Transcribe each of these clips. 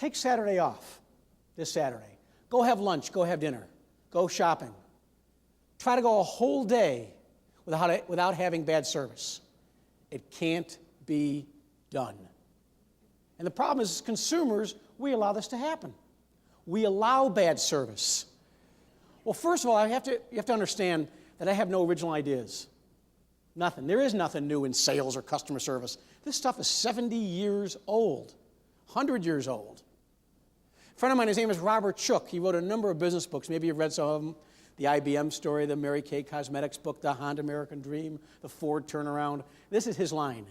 Take Saturday off, this Saturday. Go have lunch, go have dinner, go shopping. Try to go a whole day without having bad service. It can't be done. And the problem is, as consumers, we allow this to happen. We allow bad service. Well, first of all, you have to understand that I have no original ideas. Nothing. There is nothing new in sales or customer service. This stuff is 70 years old, 100 years old. A friend of mine, his name is Robert Shook. He wrote a number of business books. Maybe you've read some of them. The IBM story, the Mary Kay Cosmetics book, the Honda American Dream, the Ford turnaround. This is his line.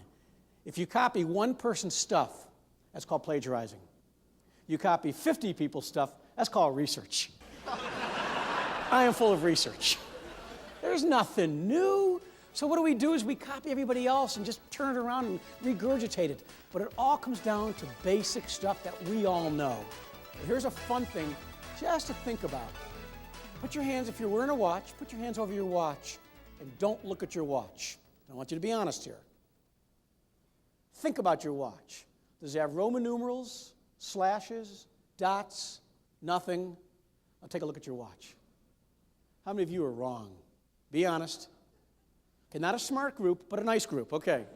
If you copy one person's stuff, that's called plagiarizing. You copy 50 people's stuff, that's called research. I am full of research. There's nothing new. So what do is we copy everybody else and just turn it around and regurgitate it. But it all comes down to basic stuff that we all know. But here's a fun thing just to think about. Put your hands, if you're wearing a watch, put your hands over your watch and don't look at your watch. I want you to be honest here. Think about your watch. Does it have Roman numerals, slashes, dots, nothing? Now take a look at your watch. How many of you are wrong? Be honest. Okay, not a smart group, but a nice group. Okay.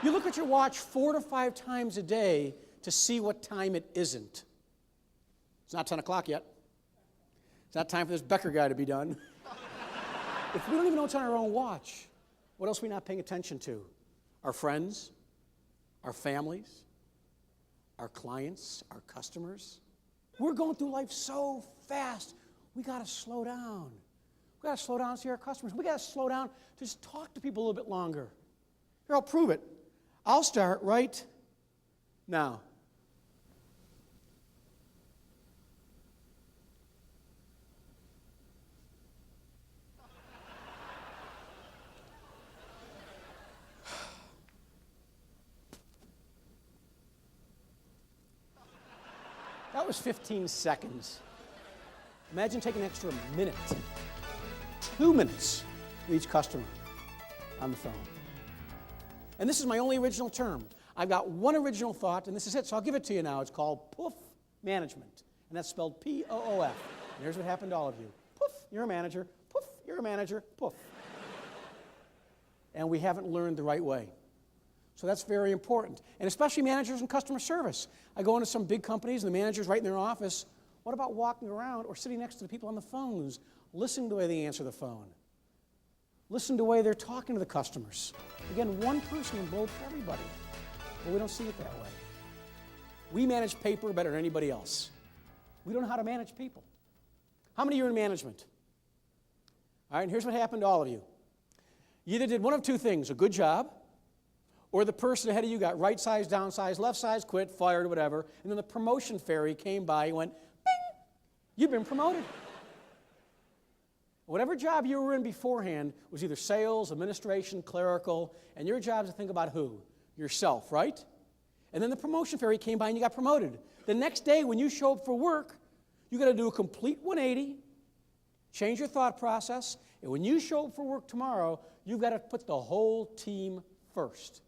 You look at your watch 4 to 5 times a day to see what time it isn't. It's not 10 o'clock yet. It's not time for this Becker guy to be done. If we don't even know what's on our own watch, what else are we not paying attention to? Our friends, our families, our clients, our customers. We're going through life so fast, we got to slow down. We got to slow down and see our customers. We got to slow down to just talk to people a little bit longer. Here, I'll prove it. I'll start right now. That was 15 seconds. Imagine taking an extra minute, 2 minutes for each customer on the phone. And this is my only original term. I've got one original thought, and this is it, so I'll give it to you now. It's called Poof Management, and that's spelled P-O-O-F. And here's what happened to all of you. Poof, you're a manager. Poof, you're a manager. Poof. And we haven't learned the right way. So that's very important, and especially managers in customer service. I go into some big companies, and the manager's right in their office. What about walking around or sitting next to the people on the phones, listening to the way they answer the phone? Listen to the way they're talking to the customers. Again, one person can blow for everybody, but we don't see it that way. We manage paper better than anybody else. We don't know how to manage people. How many of you are in management? All right, and here's what happened to all of you. You either did one of two things, a good job, or the person ahead of you got right size, down size, left size, quit, fired, whatever, and then the promotion fairy came by and went, bing, you've been promoted. Whatever job you were in beforehand was either sales, administration, clerical, and your job is to think about who? Yourself, right? And then the promotion fairy came by and you got promoted. The next day when you show up for work, you got to do a complete 180, change your thought process, and when you show up for work tomorrow, you've got to put the whole team first.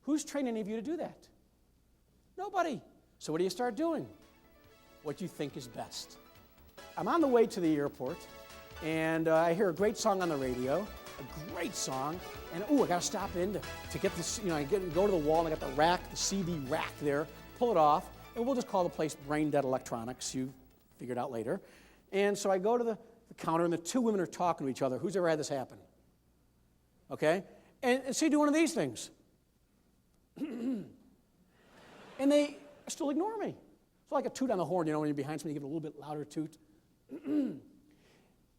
Who's training any of you to do that? Nobody. So what do you start doing? What you think is best. I'm on the way to the airport, and I hear a great song on the radio, a great song, and I got to stop in to get this, I go to the wall, and I got the rack, the CD rack there, pull it off, and we'll just call the place Brain Dead Electronics. You figure it out later. And so I go to the counter, and the two women are talking to each other. Who's ever had this happen? Okay? And so you do one of these things. And they still ignore me. It's like a toot on the horn, when you're behind somebody, you give it a little bit louder toot.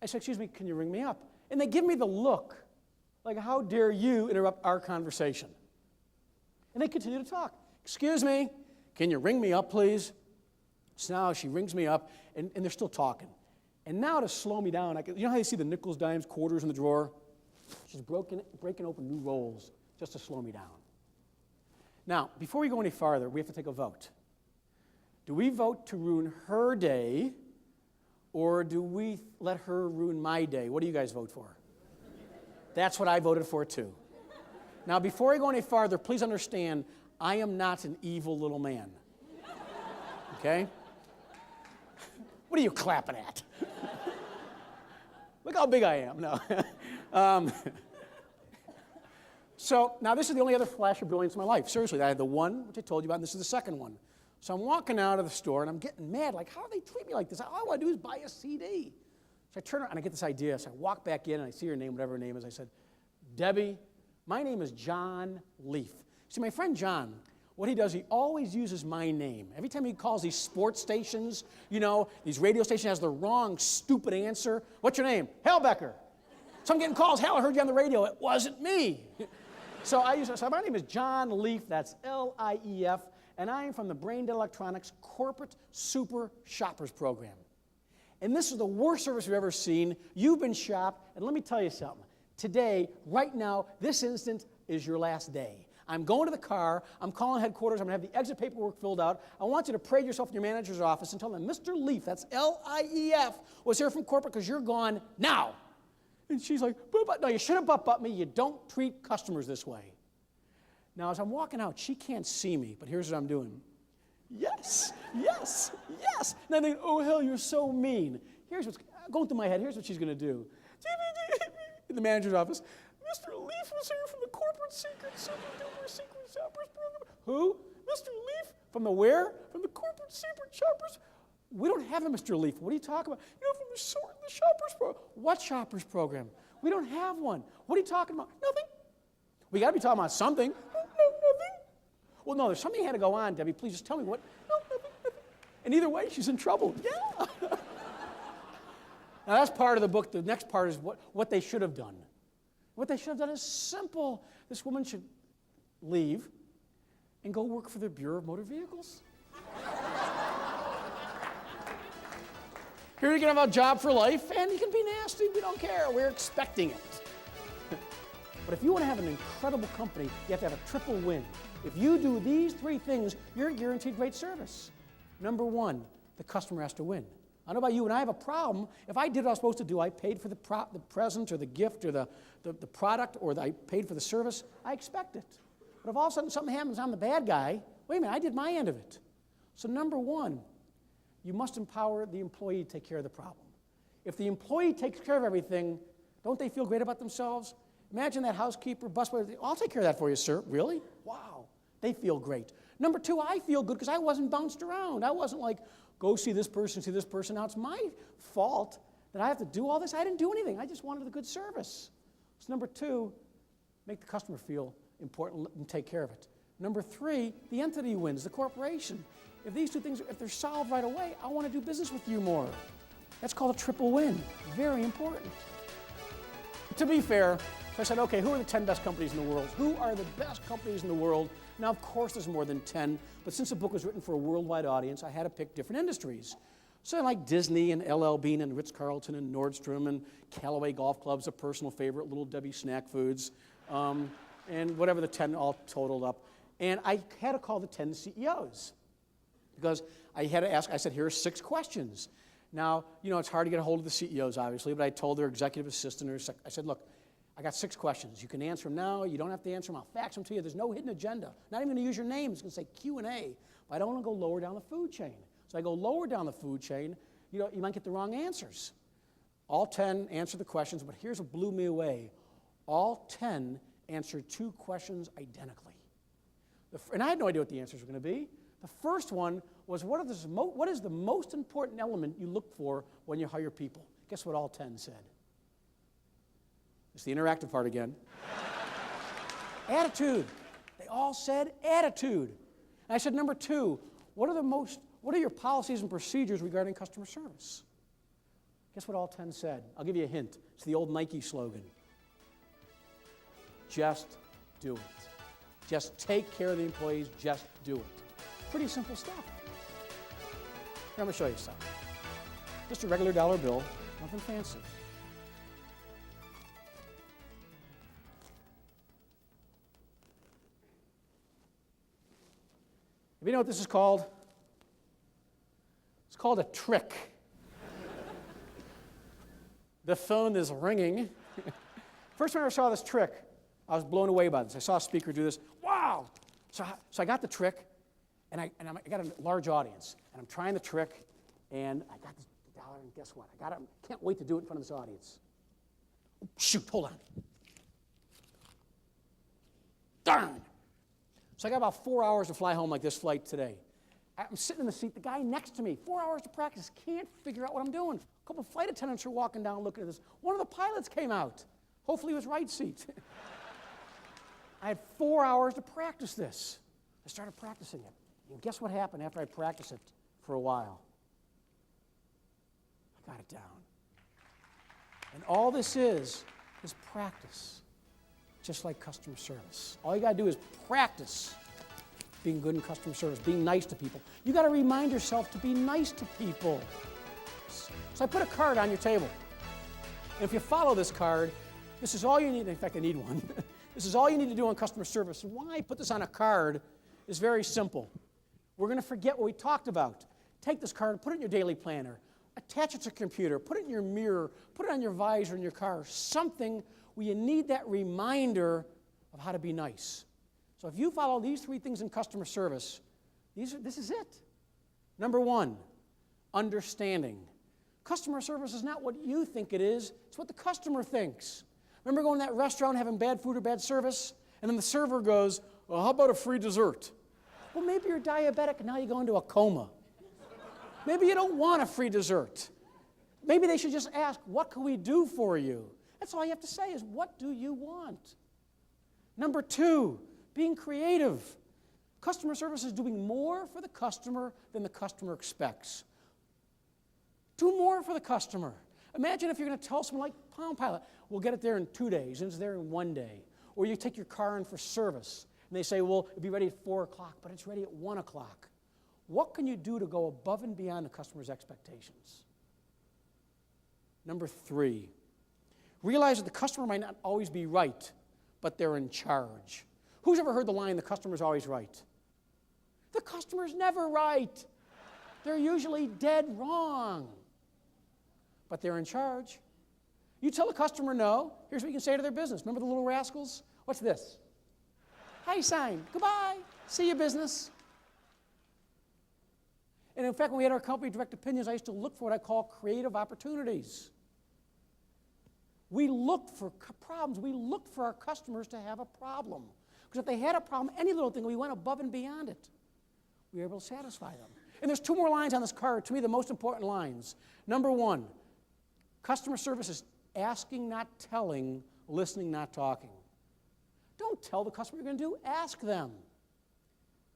I said, excuse me, can you ring me up? And they give me the look, like, how dare you interrupt our conversation? And they continue to talk. Excuse me, can you ring me up, please? So now she rings me up, and they're still talking. And now to slow me down, you know how you see the nickels, dimes, quarters in the drawer? She's breaking open new rolls just to slow me down. Now, before we go any farther, we have to take a vote. Do we vote to ruin her day, or do we let her ruin my day? What do you guys vote for? That's what I voted for, too. Now, before I go any farther, please understand, I am not an evil little man. okay? What are you clapping at? Look how big I am. No. So now this is the only other flash of brilliance in my life. Seriously, I had the one, which I told you about, and this is the second one. So I'm walking out of the store, and I'm getting mad. Like, how do they treat me like this? All I want to do is buy a CD. So I turn around, and I get this idea. So I walk back in, and I see her name, whatever her name is. I said, Debbie, my name is John Leaf. See, my friend John, what he does, he always uses my name. Every time he calls these sports stations, you know, these radio stations has the wrong, stupid answer. What's your name? Hellbecker. So I'm getting calls, hell, I heard you on the radio. It wasn't me. So my name is John Leaf, that's L-I-E-F, and I am from the Brain Dead Electronics Corporate Super Shoppers Program. And this is the worst service we've ever seen. You've been shopped, and let me tell you something. Today, right now, this instant is your last day. I'm going to the car, I'm calling headquarters, I'm going to have the exit paperwork filled out. I want you to parade yourself in your manager's office and tell them, Mr. Leaf, that's L-I-E-F, was here from corporate because you're gone now. And she's like, no, you shouldn't butt me. You don't treat customers this way. Now, as I'm walking out, she can't see me, but here's what I'm doing. Yes, yes, yes. And I think, oh, hell, you're so mean. Here's what's going through my head. Here's what she's going to do. In the manager's office, Mr. Leaf was here from the Corporate Secret Super Duper Secret Shoppers Program. Who? Mr. Leaf? From the where? From the Corporate Secret Shoppers. We don't have a Mr. Leaf. What are you talking about? You know, from the Shoppers Program. What Shoppers Program? We don't have one. What are you talking about? Nothing. We got to be talking about something. No, nothing. Well, no, there's something had to go on, Debbie. Please just tell me what. No, nothing. And either way, she's in trouble. Yeah. Now, that's part of the book. The next part is what they should have done. What they should have done is simple. This woman should leave and go work for the Bureau of Motor Vehicles. Here you can have a job for life, and you can be nasty. We don't care. We're expecting it. But if you want to have an incredible company, you have to have a triple win. If you do these three things, you're guaranteed great service. Number one, the customer has to win. I don't know about you, and I have a problem. If I did what I was supposed to do, I paid for the present or the gift or the product, or I paid for the service, I expect it. But if all of a sudden something happens, I'm the bad guy, wait a minute, I did my end of it. So number one, you must empower the employee to take care of the problem. If the employee takes care of everything, don't they feel great about themselves? Imagine that housekeeper, busboy, I'll take care of that for you, sir. Really? Wow. They feel great. Number two, I feel good because I wasn't bounced around. I wasn't like, go see this person, see this person. Now it's my fault that I have to do all this. I didn't do anything. I just wanted a good service. So number two, make the customer feel important and take care of it. Number three, the entity wins, the corporation. If these two things, if they're solved right away, I want to do business with you more. That's called a triple win. Very important. To be fair, so I said, okay, who are the 10 best companies in the world? Who are the best companies in the world? Now, of course, there's more than 10, but since the book was written for a worldwide audience, I had to pick different industries. So I like Disney and LL Bean and Ritz-Carlton and Nordstrom and Callaway Golf Club's a personal favorite, Little Debbie Snack Foods, and whatever the 10 all totaled up. And I had to call the 10 CEOs because I had to ask, I said, here are 6 questions. Now, you know, it's hard to get a hold of the CEOs, obviously, but I told their executive assistant, I said, look, I got 6 questions. You can answer them now. You don't have to answer them. I'll fax them to you. There's no hidden agenda. Not even going to use your name. It's going to say Q&A. But I don't want to go lower down the food chain. So I go lower down the food chain. You know, you might get the wrong answers. All 10 answer the questions, but here's what blew me away. All 10 answered 2 questions identically. And I had no idea what the answers were going to be. The first one was, what is the most important element you look for when you hire people? Guess what all 10 said? It's the interactive part again. Attitude. They all said attitude. And I said, number 2, what are your policies and procedures regarding customer service? Guess what all 10 said? I'll give you a hint. It's the old Nike slogan. Just do it. Just take care of the employees, just do it. Pretty simple stuff. Here, I'm going to show you something. Just a regular dollar bill, nothing fancy. If you know what this is called? It's called a trick. The phone is ringing. First time I ever saw this trick, I was blown away by this. I saw a speaker do this. Wow! So I got the trick, And I got a large audience, and I'm trying the trick, and I got this dollar, and guess what? I can't wait to do it in front of this audience. Oh, shoot, hold on. Darn! So I got about 4 hours to fly home like this flight today. I'm sitting in the seat, the guy next to me, 4 hours to practice, can't figure out what I'm doing. A couple of flight attendants are walking down looking at this. One of the pilots came out. Hopefully it was right seat. I had 4 hours to practice this. I started practicing it. And guess what happened after I practiced it for a while? I got it down. And all this is practice, just like customer service. All you got to do is practice being good in customer service, being nice to people. You got to remind yourself to be nice to people. So I put a card on your table. And if you follow this card, this is all you need. In fact, I need one. This is all you need to do on customer service. And why I put this on a card is very simple. We're going to forget what we talked about. Take this card, put it in your daily planner, attach it to a computer, put it in your mirror, put it on your visor in your car, something where you need that reminder of how to be nice. So if you follow these 3 things in customer service, this is it. Number 1, understanding. Customer service is not what you think it is, it's what the customer thinks. Remember going to that restaurant having bad food or bad service? And then the server goes, well, how about a free dessert? Well, maybe you're diabetic and now you go into a coma. Maybe you don't want a free dessert. Maybe they should just ask, what can we do for you? That's all you have to say is, what do you want? Number 2, being creative. Customer service is doing more for the customer than the customer expects. Do more for the customer. Imagine if you're going to tell someone like Palm Pilot, we'll get it there in 2 days, and it's there in 1 day. Or you take your car in for service, and they say, well, it'll be ready at 4 o'clock, but it's ready at 1 o'clock. What can you do to go above and beyond the customer's expectations? Number 3, realize that the customer might not always be right, but they're in charge. Who's ever heard the line, the customer's always right? The customer's never right. They're usually dead wrong. But they're in charge. You tell the customer no, here's what you can say to their business. Remember the little rascals? What's this? Hi sign. Goodbye. See you, business. And in fact, when we had our company Direct Opinions, I used to look for what I call creative opportunities. We looked for problems. We looked for our customers to have a problem. Because if they had a problem, any little thing, we went above and beyond it. We were able to satisfy them. And there's 2 more lines on this card, to me the most important lines. Number 1, customer service is asking, not telling, listening, not talking. Don't tell the customer what you're going to do, ask them.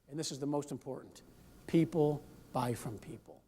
And this is the most important. People buy from people.